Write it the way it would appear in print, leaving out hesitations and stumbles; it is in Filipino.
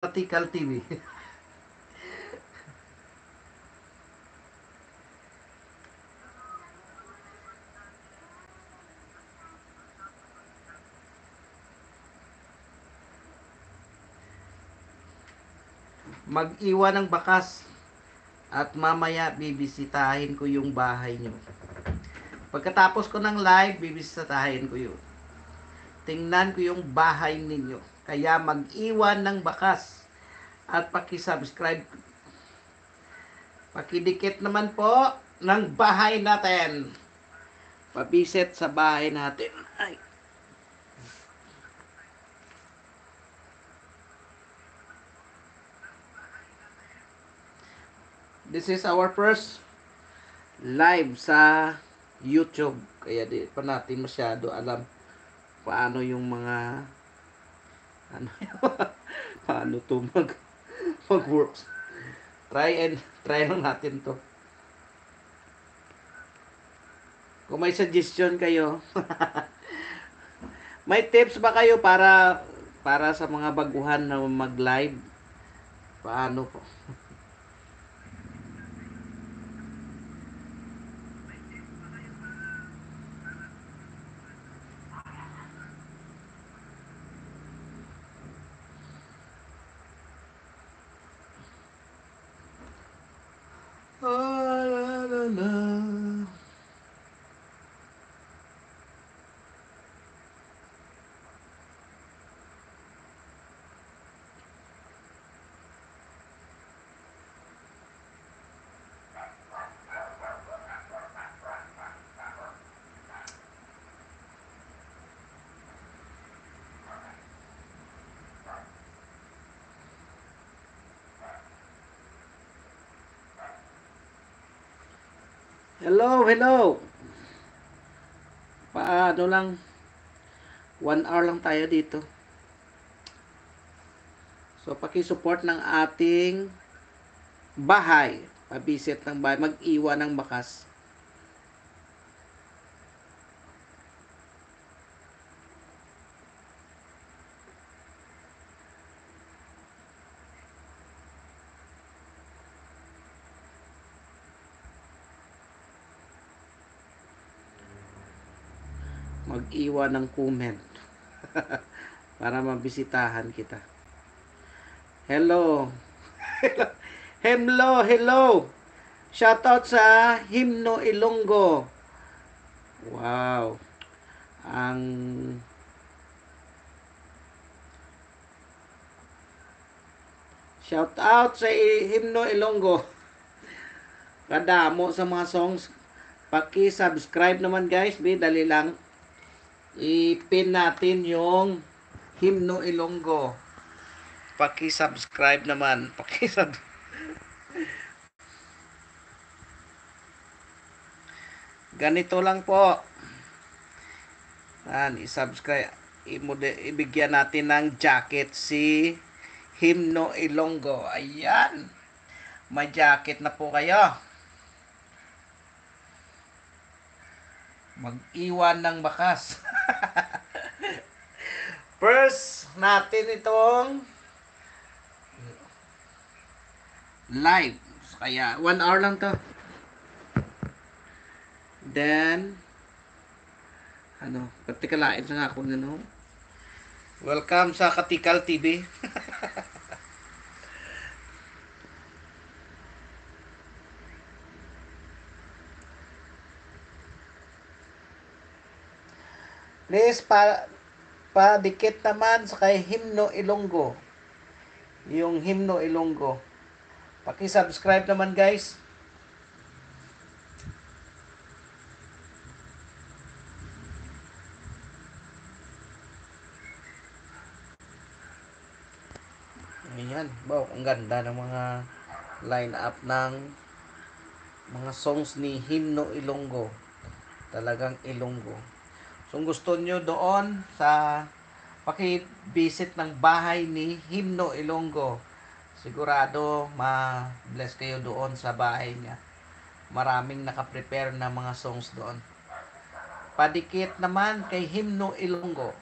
Vertical TV. Mag-iwan ng bakas at mamaya bibisitahin ko yung bahay nyo. Pagkatapos ko ng live, bibisitahin ko yun. Tingnan ko yung bahay ninyo. Kaya mag-iwan ng bakas at paki-subscribe. Pakidikit naman po ng bahay natin. Pabisit sa bahay natin. Ay. This is our first live sa YouTube. Kaya di pa natin masyado alam paano yung mga ano paano to mag-works. Try lang natin to. Kung may suggestion kayo, may tips ba kayo para sa mga baguhan na mag-live? Paano po? La, la, la. Hello. Paano lang 1 hour lang tayo dito. So paki-support ng ating bahay. Pabisit ng bahay, mag-iwan ng bakas. Mag-iwan ng comment para mabisitahan kita. Hello. Hello. Shoutout sa Himno Ilonggo. Wow. Ang shoutout sa Himno Ilonggo. Kadamo sa mga songs. Paki-subscribe naman guys. Dali lang. I-pin natin yung Himno Ilonggo. Paki-subscribe naman. Ganito lang po. I-subscribe. Ibigyan natin ng jacket si Himno Ilonggo. Ayan. May jacket na po kayo. Mag-iwan ng bakas. First natin itong live. Kaya 1 hour lang to. Then katikalain sa ako ano. Welcome sa Katikal TV. Please padikit naman sa kay Himno Ilonggo. Yung Himno Ilonggo. Paki-subscribe naman guys. Ayan. Wow, ang ganda ng mga line up ng mga songs ni Himno Ilonggo. Talagang Ilonggo. So, kung gusto nyo doon sa paki-visit ng bahay ni Himno Ilonggo, sigurado ma-bless kayo doon sa bahay niya. Maraming nakaprepare na mga songs doon. Padikit naman kay Himno Ilonggo.